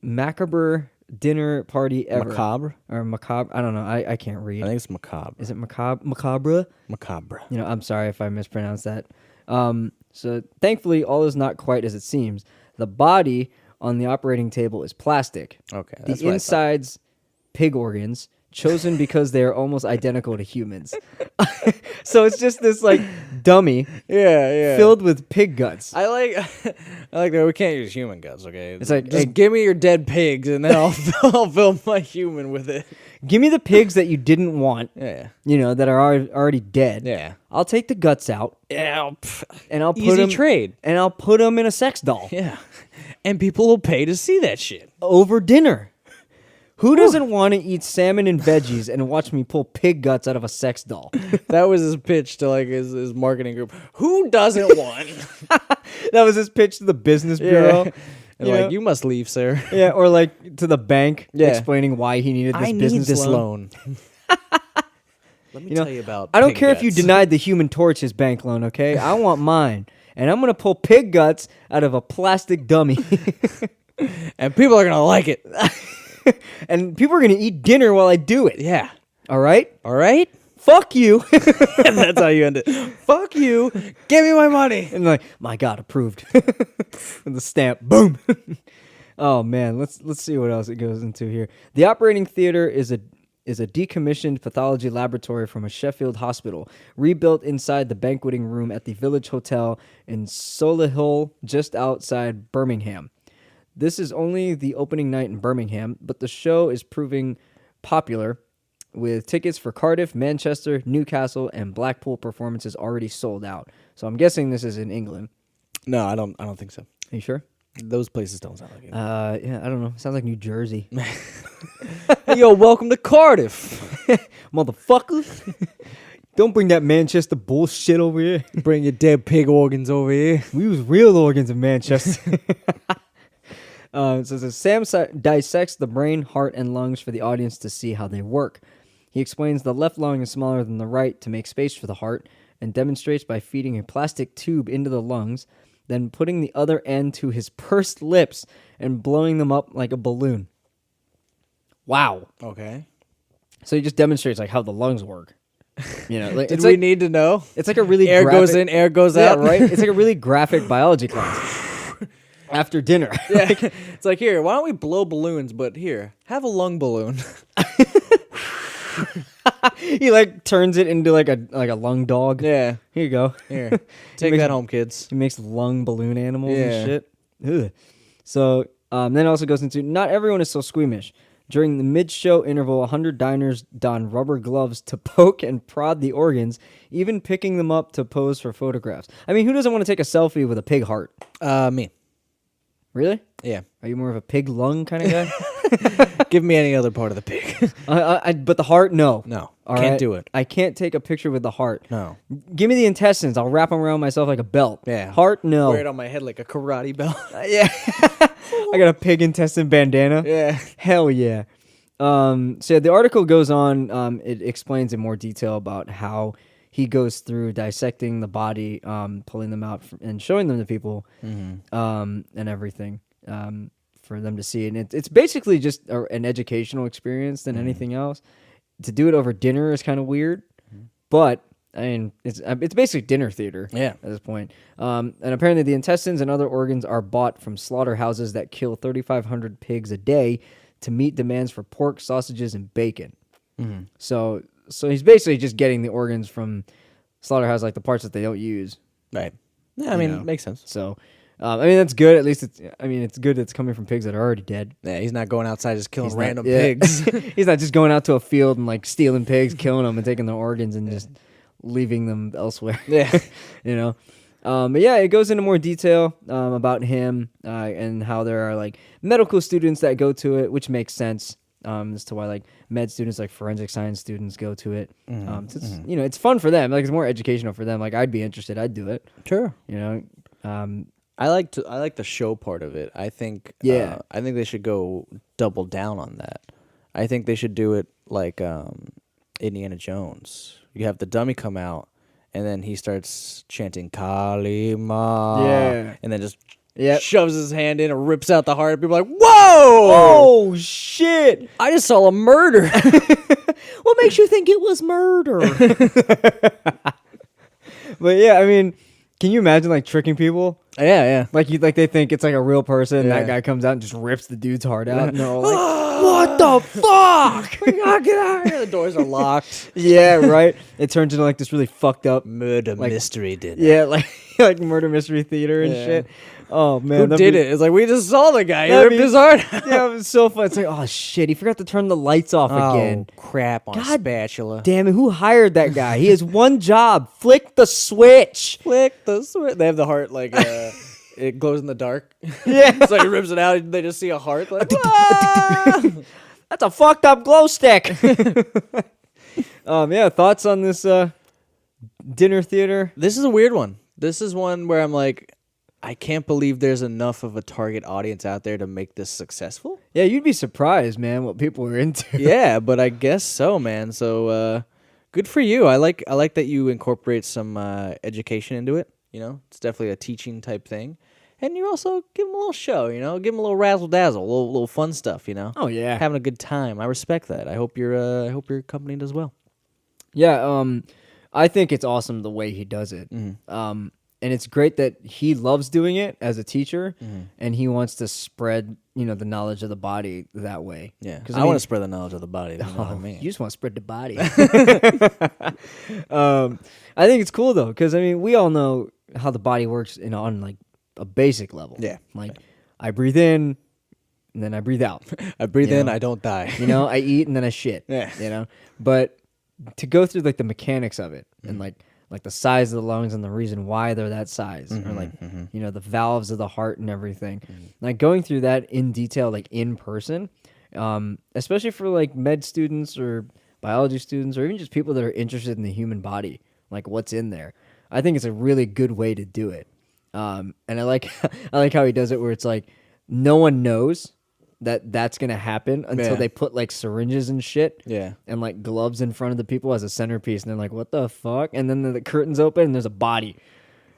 macabre dinner party ever. Macabre? Or macabre? I don't know. I can't read. I think it's macabre. Is it macabre? Macabre? Macabre. I'm sorry if I mispronounced that. So thankfully, all is not quite as it seems. The body on the operating table is plastic. Okay. The inside's pig organs, chosen because they are almost identical to humans. So it's just this dummy filled with pig guts. I like that we can't use human guts, okay? It's like, just hey, give me your dead pigs and then I'll fill my human with it. Give me the pigs that you didn't want. Yeah. That are already dead. Yeah. I'll take the guts out. Yeah. And I'll put Easy them, trade. And I'll put them in a sex doll. Yeah. And people will pay to see that shit. Over dinner. Who doesn't want to eat salmon and veggies and watch me pull pig guts out of a sex doll? That was his pitch to his marketing group. Who doesn't want? That was his pitch to the business bureau. And you must leave, sir. Yeah, or to the bank explaining why he needed this business loan. Let me tell you about I don't pig care guts. if you denied the Human Torch his bank loan, okay? I want mine. And I'm going to pull pig guts out of a plastic dummy. And people are going to like it. And people are going to eat dinner while I do it. Yeah. All right? All right? Fuck you. That's how you end it. Fuck you. Give me my money. And my God, approved. With the stamp. Boom. Oh, man. Let's see what else it goes into here. The operating theater is a decommissioned pathology laboratory from a Sheffield hospital, rebuilt inside the banqueting room at the Village Hotel in Solihull, just outside Birmingham. This is only the opening night in Birmingham, but the show is proving popular, with tickets for Cardiff, Manchester, Newcastle, and Blackpool performances already sold out. So I'm guessing this is in England. No, I don't think so. Are you sure? Those places don't sound like it. Yeah, I don't know. Sounds like New Jersey. Hey, yo, welcome to Cardiff. Motherfuckers. Don't bring that Manchester bullshit over here. Bring your dead pig organs over here. We use real organs in Manchester. So Sam dissects the brain, heart, and lungs for the audience to see how they work. He explains the left lung is smaller than the right to make space for the heart, and demonstrates by feeding a plastic tube into the lungs, then putting the other end to his pursed lips and blowing them up like a balloon. Wow. Okay. So he just demonstrates like how the lungs work. You know, like, Did we need to know? It's like a really air goes in, air goes out. right? It's like a really graphic biology class. After dinner. Yeah. It's like, here, why don't we blow balloons, but here, have a lung balloon. He like turns it into like a lung dog. Yeah. Here you go. Here. Take that home, kids. He makes lung balloon animals Yeah. and shit. Ugh. So then it also goes into not everyone is so squeamish. During the mid-show interval, 100 diners don rubber gloves to poke and prod the organs, even picking them up to pose for photographs. I mean, who doesn't want to take a selfie with a pig heart? Me. Really? Yeah. Are you more of a pig lung kind of guy? Give me any other part of the pig. But the heart, no. No. All Can't right? do it. I can't take a picture with the heart. No. Give me the intestines. I'll wrap them around myself like a belt. Yeah. Heart, no. Wear it on my head like a karate belt. Yeah. I got a pig intestine bandana. Yeah. Hell yeah. So yeah, the article goes on. It explains in more detail about how he goes through dissecting the body, pulling them out and showing them to people, and everything for them to see. And it's basically just an educational experience than anything else. To do it over dinner is kind of weird, but I mean, it's basically dinner theater. Yeah. At this point, and apparently the intestines and other organs are bought from slaughterhouses that kill 3,500 pigs a day to meet demands for pork, sausages, and bacon. So he's basically just getting the organs from slaughterhouse, like the parts that they don't use. Right. Yeah, I mean, know. it makes sense. So, I mean, that's good. At least it's good. It's coming from pigs that are already dead. Yeah, he's not going outside just killing random yeah. pigs. He's not just going out to a field and like stealing pigs, killing them, and taking their organs and just leaving them elsewhere. Yeah. You know. But yeah, it goes into more detail about him and how there are like medical students that go to it, which makes sense as to why like med students, like forensic science students, go to it. It's, you know, it's fun for them. Like it's more educational for them. Like I'd be interested. I'd do it. Sure. You know. I like the show part of it. I think I think they should go double down on that. I think they should do it like Indiana Jones. You have the dummy come out, and then he starts chanting Kalima. Yeah. And then just Yep. shoves his hand in and rips out the heart. People are like, whoa! Oh shit! I just saw a murder. What makes you think it was murder? But yeah, I mean, can you imagine like tricking people? Yeah. Like they think it's like a real person. And Yeah. that guy comes out and just rips the dude's heart out. And they're all like, "What the fuck? Get out of here. The doors are locked. Yeah, right. It turns into like this really fucked up, Murder like, mystery dinner. yeah, like murder mystery theater and Yeah. shit. Oh man, Who that'd did be- it? It's like, we just saw the guy. He That'd ripped be- his heart out. Yeah, it was so fun. It's like, oh shit, he forgot to turn the lights off again. Oh, crap on a God spatula. Damn it, who hired that guy? He has one job: flick the switch. Flick the switch. They have the heart like it glows in the dark. Yeah. So he rips it out and they just see a heart. Like, "Ah!" That's a fucked up glow stick. Yeah, thoughts on this dinner theater? This is a weird one. This is one where I'm like, I can't believe there's enough of a target audience out there to make this successful. Yeah, you'd be surprised, man, what people are into. Yeah, but I guess so, man. So good for you. I like that you incorporate some education into it. You know, it's definitely a teaching type thing. And you also give them a little show, you know, give them a little razzle dazzle, a little fun stuff, you know. Oh yeah, Having a good time. I respect that. I hope your company does well. yeah. I think it's awesome the way he does it. And it's great that he loves doing it as a teacher, and he wants to spread, you know, the knowledge of the body that way. Yeah, because I want to spread the knowledge of the body. You know what I mean? You just want to spread the body. I think it's cool though, because I mean, we all know how the body works on like a basic level. Yeah. Like I breathe in, and then I breathe out. I breathe You in, know? I don't die. You know, I eat and then I shit. Yeah. You know, but to go through like the mechanics of it and like like the size of the lungs and the reason why they're that size, or like you know, the valves of the heart and everything. Like going through that in detail, like in person, especially for like med students or biology students or even just people that are interested in the human body, like what's in there. I think it's a really good way to do it. And I like I like how he does it where it's like no one knows that that's gonna happen until they put like syringes and shit and like gloves in front of the people as a centerpiece, and they're like, what the fuck? And then the curtains open and there's a body,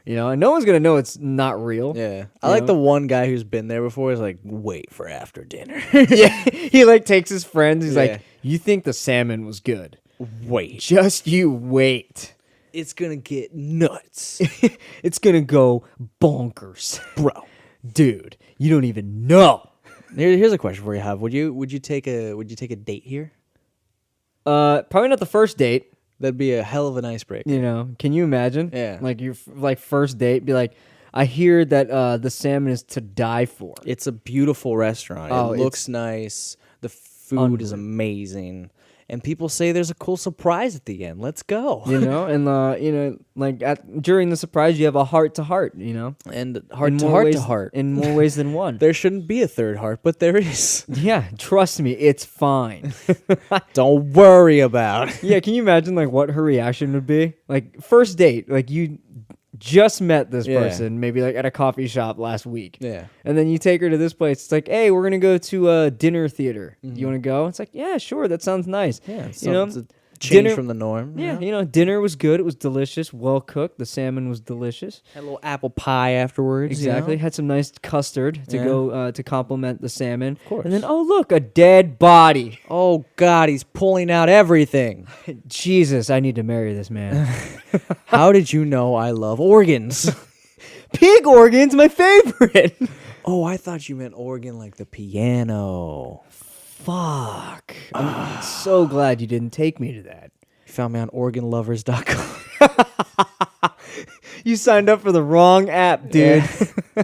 you know, and no one's gonna know it's not real. I like the one guy who's been there before is like, wait for after dinner. He like takes his friends, he's like, you think the salmon was good, wait, just you wait, it's gonna get nuts. it's gonna go bonkers, bro. Dude, you don't even know. Here's a question for you, Hav. Would you take a date here? Probably not the first date. That'd be a hell of an icebreaker. You know, can you imagine? Yeah. Like your like first date, be like, I hear that the salmon is to die for. It's a beautiful restaurant. Oh, it looks nice. The food is amazing. And people say there's a cool surprise at the end. Let's go. You know, and you know, like during the surprise, you have a heart to heart. You know, and heart to heart in more ways than one. There shouldn't be a third heart, but there is. Yeah, trust me, it's fine. Don't worry about it. Yeah, can you imagine like what her reaction would be? Like first date, like you just met this person, maybe like at a coffee shop last week. Yeah. And then you take her to this place. It's like, hey, we're going to go to a dinner theater. You want to go? It's like, yeah, sure. That sounds nice. Yeah. You know, it's a change from the norm. Yeah. You know, dinner was good. It was delicious. Well cooked. The salmon was delicious. Had a little apple pie afterwards. Exactly. You know? Had some nice custard to go to complement the salmon. Of course. And then, oh, look, a dead body. Oh, God, he's pulling out everything. Jesus, I need to marry this man. How did you know I love organs? Pig organs, my favorite. Oh, I thought you meant organ like the piano. Fuck. I'm so glad you didn't take me to that. You found me on organlovers.com. You signed up for the wrong app, dude. Yeah.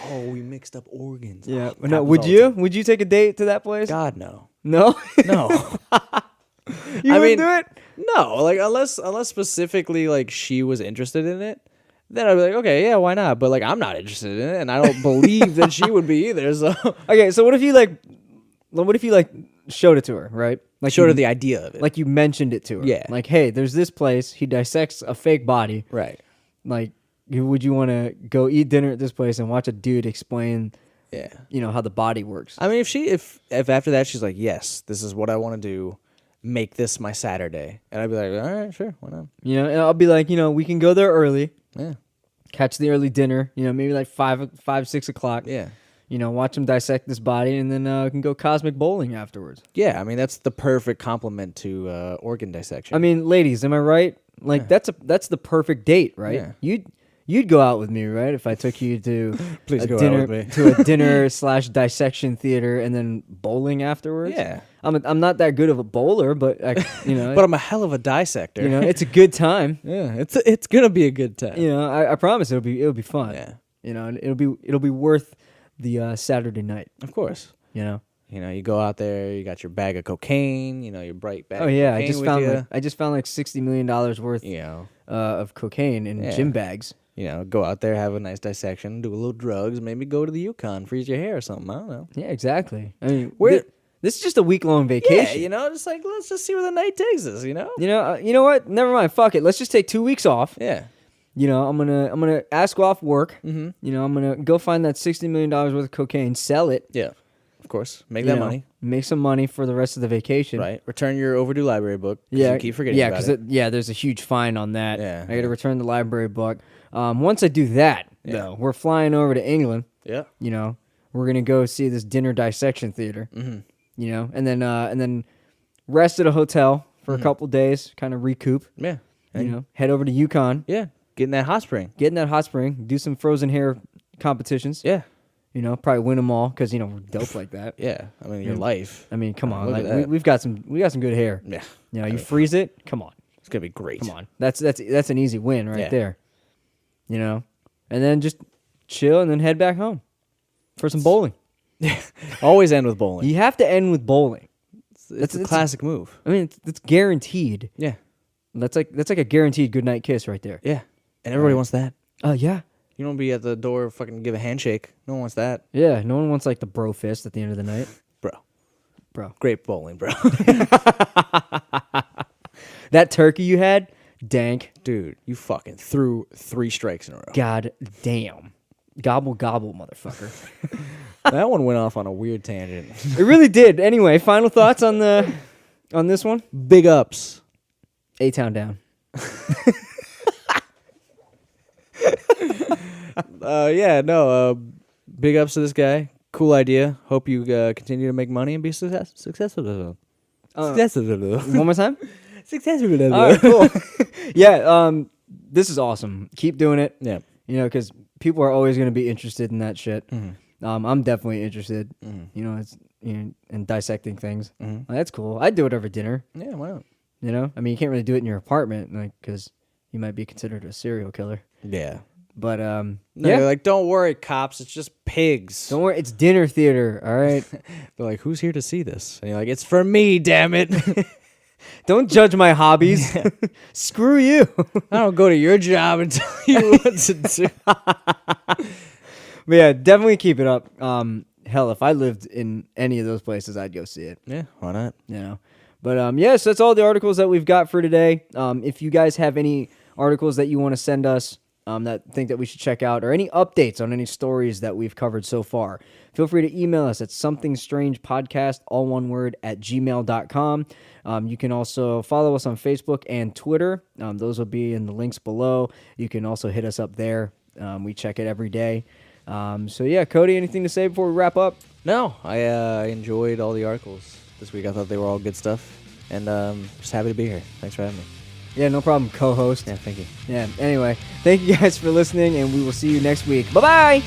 Oh, we mixed up organs. Yeah. Oh, No, would you? Would you take a date to that place? God, no. No? No. You wouldn't do it? No, like unless specifically like she was interested in it, then I'd be like, okay, yeah, why not? But like I'm not interested in it, and I don't believe that she would be either. So Okay, so what if you like showed it to her, right? Like showed her the idea of it. Like you mentioned it to her. Yeah. Like, hey, there's this place. He dissects a fake body. Right. Like, would you want to go eat dinner at this place and watch a dude explain, Yeah. you know, how the body works? I mean, if after that she's like, yes, this is what I want to do, make this my Saturday, and I'd be like, all right, sure, why not? You know, and I'll be like, you know, we can go there early. Yeah. Catch the early dinner. You know, maybe like 6 o'clock. Yeah. You know, watch him dissect this body, and then we can go cosmic bowling afterwards. Yeah, I mean that's the perfect complement to organ dissection. I mean, ladies, am I right? Like that's the perfect date, right? Yeah. You'd go out with me, right? If I took you to Please a go dinner out with me. to a dinner / dissection theater, and then bowling afterwards. Yeah. I'm not that good of a bowler, but you know, but I'm a hell of a dissector. you know, it's a good time. Yeah, it's gonna be a good time. You know, I promise it'll be fun. Yeah. You know, and it'll be worth the Saturday night. Of course. You know. You know, you go out there, you got your bag of cocaine, you know, your bright bag. Oh yeah, of cocaine I just found like $60 million worth you know, of cocaine in gym bags. you know, go out there, have a nice dissection, do a little drugs, maybe go to the Yukon, freeze your hair or something. I don't know. Yeah, exactly. I mean, Where- this is just a week-long vacation. Yeah, you know, just like let's just see where the night takes us. You know. You know what? Never mind. Fuck it. Let's just take 2 weeks off. Yeah. You know, I'm gonna ask off work. Mm-hmm. You know, I'm gonna go find that $60 million worth of cocaine, sell it. Yeah. Of course, make that money. Make some money for the rest of the vacation. Right. Return your overdue library book. Yeah. You keep forgetting about it. There's a huge fine on that. Yeah, I got to return the library book. Once I do that, though, we're flying over to England. Yeah. You know, we're gonna go see this dinner dissection theater. Mm-hmm. You know, and then rest at a hotel for a couple days, kind of recoup. Yeah. You know, head over to Yukon. Yeah. Get in that hot spring. Get in that hot spring. Do some frozen hair competitions. Yeah. You know, probably win them all because, you know, we're dope like that. Yeah. I mean, your life. I mean, come on. Look at Like that. we've got some good hair. Yeah. You know, you freeze it. Come on. It's gonna be great. Come on. That's an easy win right Yeah. there. You know, and then just chill and then head back home for some bowling. Always end with bowling. You have to end with bowling. It's a classic move. I mean, it's guaranteed. Yeah. That's like a guaranteed goodnight kiss right there. Yeah. And everybody wants that. Yeah. You don't be at the door fucking give a handshake. No one wants that. Yeah, no one wants like the bro fist at the end of the night. Bro. Great bowling, bro. That turkey you had, dank. Dude, you fucking threw 3 strikes in a row. God damn. Gobble, gobble, motherfucker. That one went off on a weird tangent. It really did. Anyway, final thoughts on this one? Big ups. A-Town down. Big ups to this guy. Cool idea. Hope you continue to make money and be successful. One more time? Successful. All right, cool. Yeah, this is awesome. Keep doing it. Yeah. You know, because people are always going to be interested in that shit. Mm-hmm. I'm definitely interested. Mm-hmm. You know, it's in dissecting things. Mm-hmm. That's cool. I'd do it over dinner. Yeah, why not? You know, I mean, you can't really do it in your apartment, like, because you might be considered a serial killer. Yeah. But No, yeah, you're like, don't worry, cops. It's just pigs. don't worry, it's dinner theater. All right. They're like, who's here to see this? And you're like, it's for me, damn it. Don't judge my hobbies. Screw you. I don't go to your job and tell you what to do. But yeah, definitely keep it up. Hell, if I lived in any of those places, I'd go see it. Yeah, why not? You know. But yeah, so that's all the articles that we've got for today. If you guys have any articles that you want to send us that think that we should check out, or any updates on any stories that we've covered so far, feel free to email us at somethingstrangepodcast, all one word, @gmail.com. You can also follow us on Facebook and Twitter. Those will be in the links below. You can also hit us up there. We check it every day. So yeah, Cody, anything to say before we wrap up? No, I enjoyed all the articles this week. I thought they were all good stuff. And just happy to be here. Thanks for having me. Yeah, no problem, co-host. Yeah, thank you. Yeah, anyway, thank you guys for listening, and we will see you next week. Bye-bye!